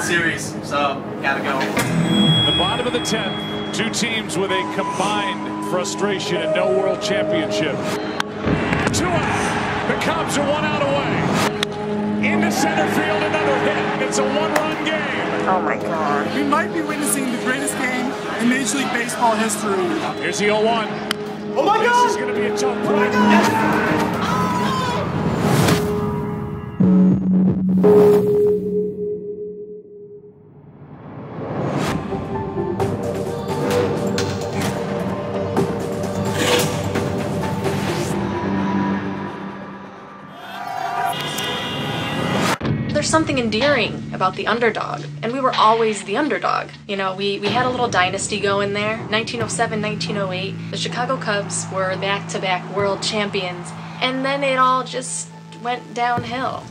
Series, so gotta go. The bottom of the 10th, two teams with a combined frustration and no World Championship. 2 out. The Cubs are 1 out away. Into center field, another hit. It's a 1-run game. Oh my God. We might be witnessing the greatest game in Major League Baseball history. Here's the 0-1. Oh my God! This is going to be a tough play. Oh my God! There's something endearing about the underdog, and we were always the underdog. You know, we had a little dynasty going there. 1907, 1908, the Chicago Cubs were back-to-back world champions, and then it all just went downhill.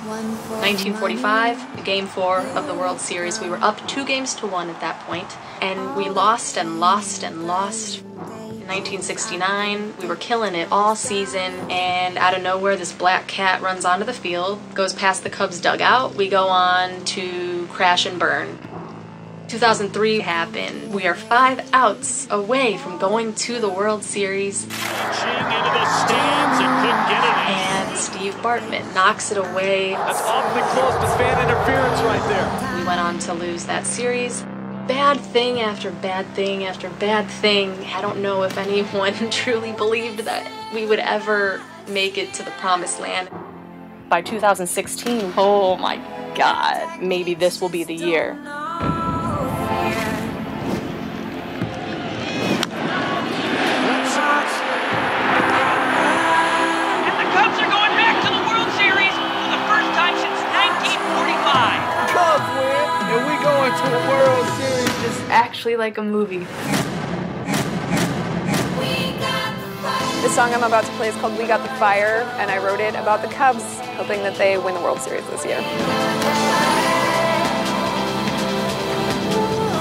1945, Game 4 of the World Series, we were up 2-1 at that point, and we lost and lost and lost. 1969, we were killing it all season, and out of nowhere this black cat runs onto the field, goes past the Cubs dugout, we go on to crash and burn. 2003 happened. We are 5 outs away from going to the World Series. Into the stands and couldn't get it in. And Steve Bartman knocks it away. That's awfully close to fan interference right there. We went on to lose that series. Bad thing after bad thing after bad thing. I don't know if anyone truly believed that we would ever make it to the promised land. By 2016, oh my God, maybe this will be the year. And the Cubs are going back to the World Series for the first time since 1945. Cubs win, and we going to the World Series. It's actually like a movie. The song I'm about to play is called We Got the Fire, and I wrote it about the Cubs, hoping that they win the World Series this year.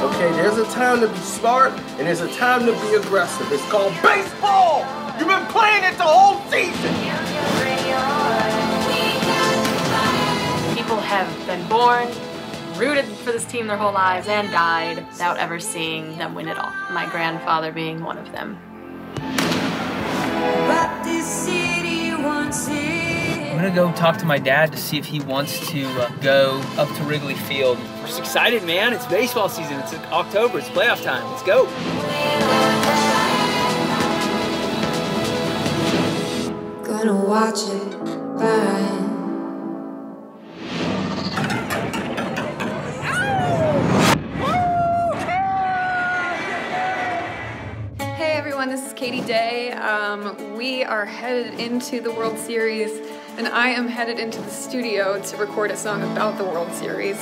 Okay, there's a time to be smart, and there's a time to be aggressive. It's called baseball! You've been playing it the whole season! People have been born, rooted for this team their whole lives, and died without ever seeing them win it all. My grandfather being one of them. But this city wants it. I'm gonna go talk to my dad to see if he wants to go up to Wrigley Field. We're just excited, man. It's baseball season. It's October. It's playoff time. Let's go. Gonna watch it burn. Hey everyone, this is Katie Day. We are headed into the World Series, and I am headed into the studio to record a song about the World Series.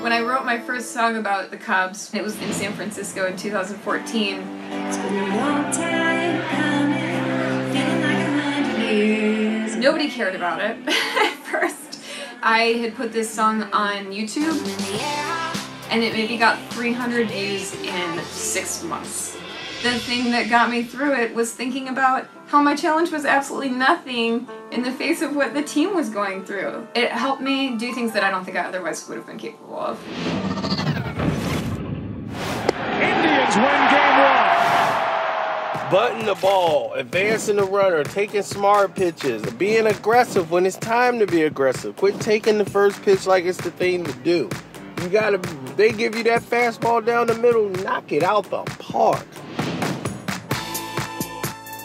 When I wrote my first song about the Cubs, it was in San Francisco in 2014. It's been a long time coming, feeling like 100 years. Nobody cared about it at first. I had put this song on YouTube, and it maybe got 300 views in 6 months. The thing that got me through it was thinking about how my challenge was absolutely nothing in the face of what the team was going through. It helped me do things that I don't think I otherwise would have been capable of. Indians win game 1. Butting the ball, advancing the runner, taking smart pitches, being aggressive when it's time to be aggressive. Quit taking the first pitch like it's the thing to do. You gotta, they give you that fastball down the middle, knock it out the park.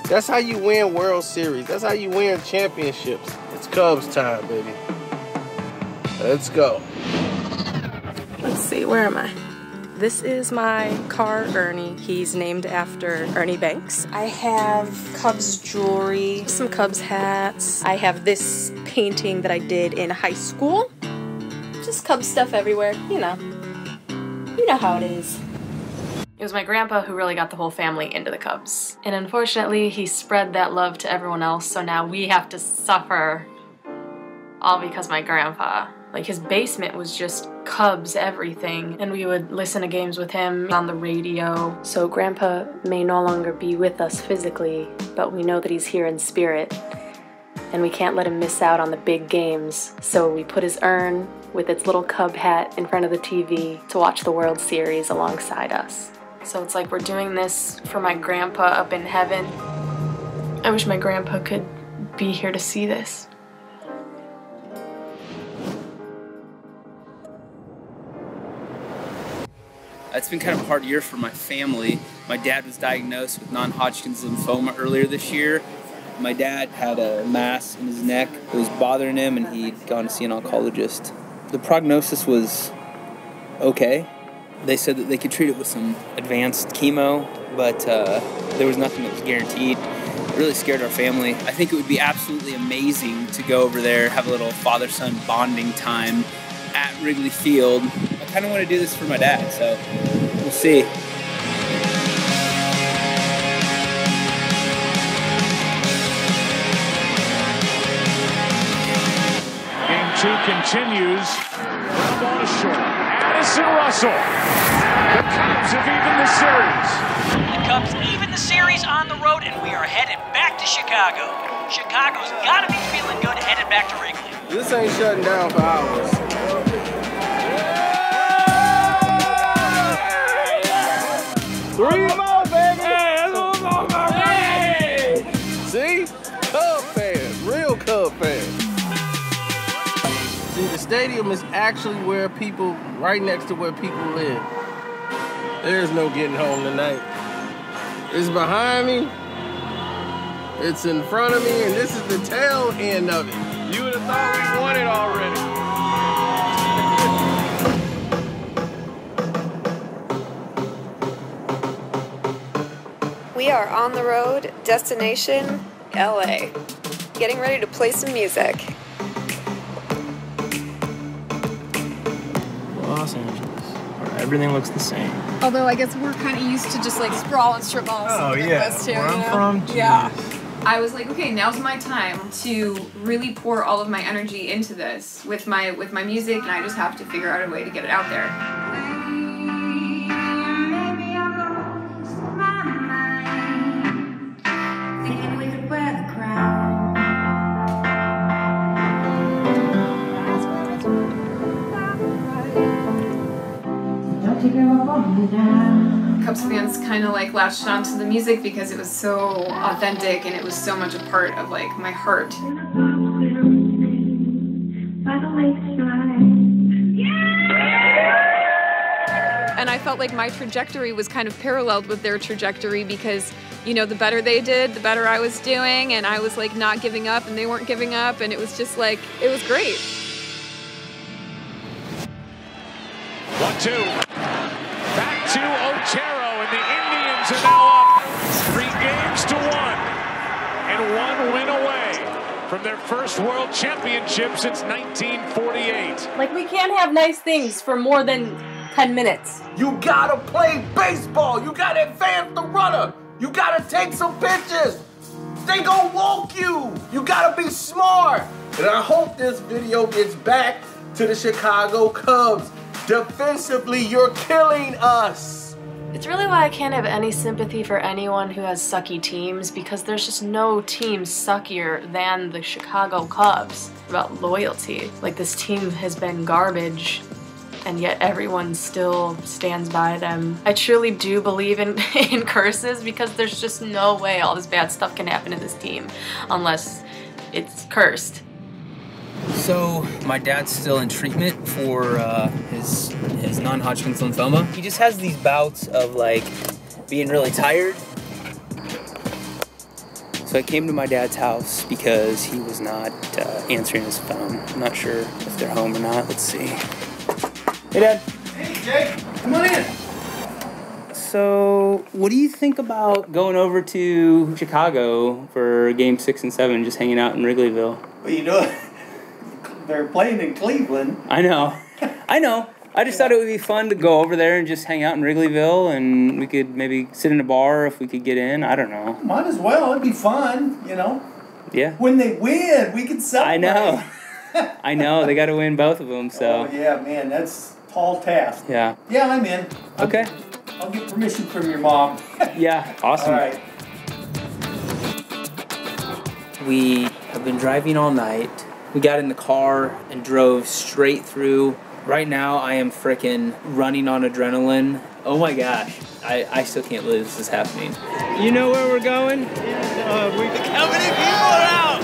That's how you win World Series. That's how you win championships. It's Cubs time, baby. Let's go. Let's see, where am I? This is my car, Ernie. He's named after Ernie Banks. I have Cubs jewelry, some Cubs hats. I have this painting that I did in high school. Just Cubs stuff everywhere, you know. You know how it is. It was my grandpa who really got the whole family into the Cubs. And unfortunately, he spread that love to everyone else, so now we have to suffer. All because my grandpa. Like, his basement was just Cubs everything, and we would listen to games with him on the radio. So Grandpa may no longer be with us physically, but we know that he's here in spirit. and we can't let him miss out on the big games. So we put his urn with its little Cub hat in front of the TV to watch the World Series alongside us. So it's like we're doing this for my grandpa up in heaven. I wish my grandpa could be here to see this. It's been kind of a hard year for my family. My dad was diagnosed with non-Hodgkin's lymphoma earlier this year. My dad had a mass in his neck. It was bothering him, and he'd gone to see an oncologist. The prognosis was okay. They said that they could treat it with some advanced chemo, but there was nothing that was guaranteed. It really scared our family. I think it would be absolutely amazing to go over there, have a little father-son bonding time at Wrigley Field. I kind of want to do this for my dad, so we'll see. Game 2 continues. Ground ball to short. Addison Russell. The Cubs have evened the series. The Cubs even the series on the road, and we are headed back to Chicago. Chicago's got to be feeling good headed back to Wrigley. This ain't shutting down for hours. 3 more, baby! Hey, that's one more, baby! See? Cub fans, real Cub fans. See, the stadium is actually where people, right next to where people live. There's no getting home tonight. It's behind me, it's in front of me, and this is the tail end of it. You would have thought we won it already. We are on the road, destination LA. Getting ready to play some music. Los Angeles, where everything looks the same. Although I guess we're kind of used to just like sprawl and strip malls. Oh yeah, Too, where I'm from, geez. Yeah. I was like, okay, now's my time to really pour all of my energy into this with my music, and I just have to figure out a way to get it out there. Cubs fans kind of like latched onto the music because it was so authentic and it was so much a part of like my heart. And I felt like my trajectory was kind of paralleled with their trajectory because, you know, the better they did, the better I was doing, and I was like not giving up and they weren't giving up, and it was just like, it was great. 1-2. Back to Otero, and the Indians are now up 3 games to 1 and 1 win away from their first world championship since 1948. Like, we can't have nice things for more than 10 minutes. You gotta play baseball. You gotta advance the runner. You gotta take some pitches. They gonna walk you. You gotta be smart. And I hope this video gets back to the Chicago Cubs. Defensively, you're killing us. It's really why I can't have any sympathy for anyone who has sucky teams, because there's just no team suckier than the Chicago Cubs. About loyalty. Like, this team has been garbage, and yet everyone still stands by them. I truly do believe in curses, because there's just no way all this bad stuff can happen to this team unless it's cursed. So my dad's still in treatment for his non-Hodgkin's lymphoma. He just has these bouts of like being really tired. So I came to my dad's house because he was not answering his phone. I'm not sure if they're home or not. Let's see. Hey, Dad. Hey, Jake. Come on in. So what do you think about going over to Chicago for Game 6 and 7, just hanging out in Wrigleyville? What are you doing? They're playing in Cleveland. I know. I know. I just thought it would be fun to go over there and just hang out in Wrigleyville, and we could maybe sit in a bar if we could get in. I don't know. Might as well. It'd be fun, you know. Yeah. When they win, we can celebrate. I know. I know. They got to win both of them, so. Oh, yeah, man. That's a tall task. Yeah. Yeah, I'm in. Okay. I'll get permission from your mom. Yeah. Awesome. All right. We I've been driving all night. We got in the car and drove straight through. Right now, I am frickin' running on adrenaline. Oh my gosh, I still can't believe this is happening. You know where we're going? How many people are out?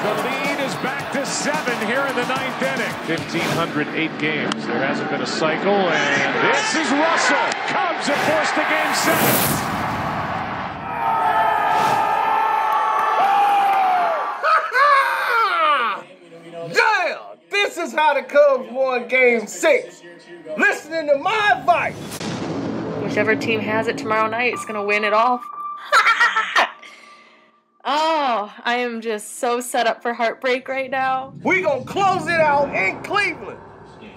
The lead is back to 7 here in the 9th inning. 1,508 games. There hasn't been a cycle, and this is Russell. Cubs have forced the game 7. This is how the Cubs won Game 6. Listening to my advice. Whichever team has it tomorrow night is going to win it all. Oh, I am just so set up for heartbreak right now. We gonna close it out in Cleveland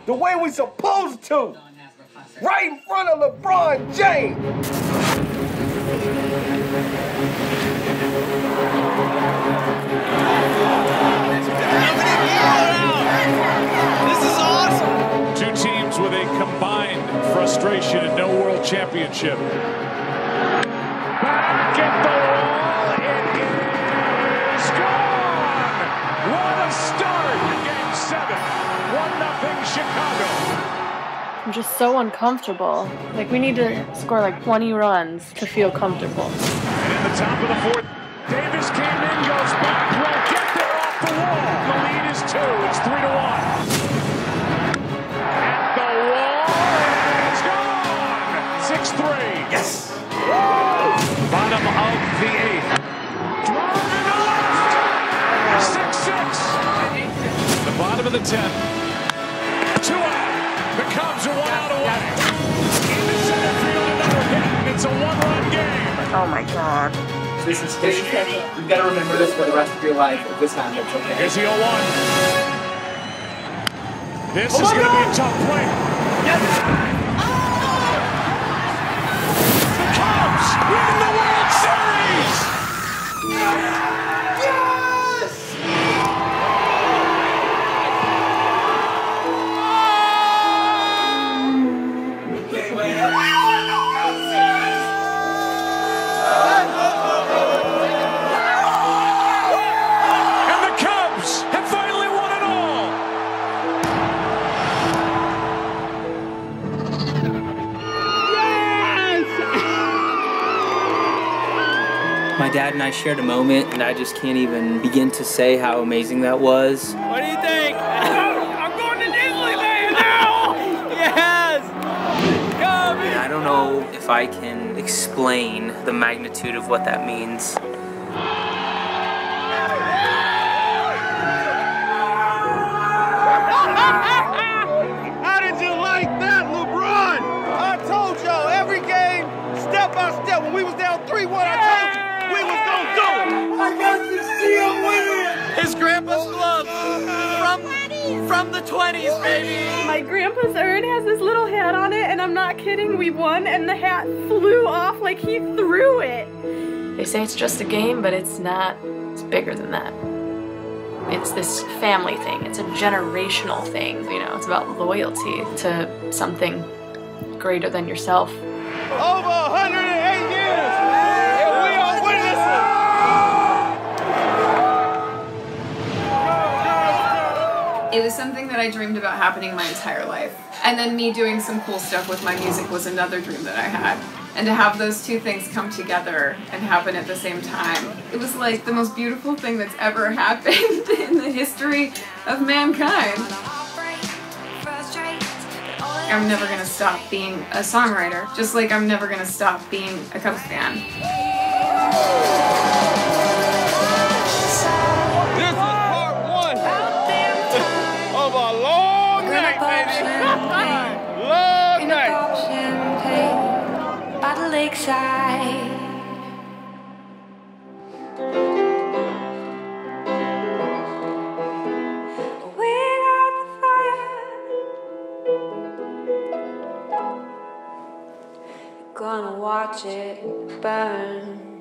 the way we supposed to. Right in front of LeBron James. This is awesome. Two teams with a combined frustration and no world championship. Back at the wall, it is gone. What a start in Game 7. 1-0 Chicago. I'm just so uncomfortable. Like, we need to score like 20 runs to feel comfortable. And in the top of the 4th, Davis came in, goes back, will get there off the wall. The lead is 2, it's 3-1. At the wall, it's gone. 6-3. Yes. Bottom of the 8th. Drive in the left. 6-6. The bottom of the 10th. 2 out. The Cubs are 1 out away. Into center field, another hit. It's a 1-run game. Oh my God. This is history. You've got to remember this for the rest of your life if this happens, okay? Here's the 0-1. This is going to be a tough play. Yes. The Cubs win the World Series. Yes. My dad and I shared a moment, and I just can't even begin to say how amazing that was. What do you think? I'm going to Disneyland now! Yes! Come! And I don't know if I can explain the magnitude of what that means. How did you like that, LeBron? I told y'all every game, step by step. When we was down 3-1, I told you we was gonna do it. I got to see him winning. His grandpa's glove from the 20s, baby. My grandpa's urn has this little hat on it, and I'm not kidding, we won, and the hat flew off like he threw it. They say it's just a game, but it's not. It's bigger than that. It's this family thing. It's a generational thing, you know. It's about loyalty to something greater than yourself. Over 108 years, and we are witnesses. It was something that I dreamed about happening my entire life. And then me doing some cool stuff with my music was another dream that I had. And to have those two things come together and happen at the same time, it was like the most beautiful thing that's ever happened in the history of mankind. I'm never gonna stop being a songwriter, just like I'm never gonna stop being a Cubs fan. This is part 1 of a long night, baby. Long night. By the lakeside. We got the fire. Gonna watch it burn.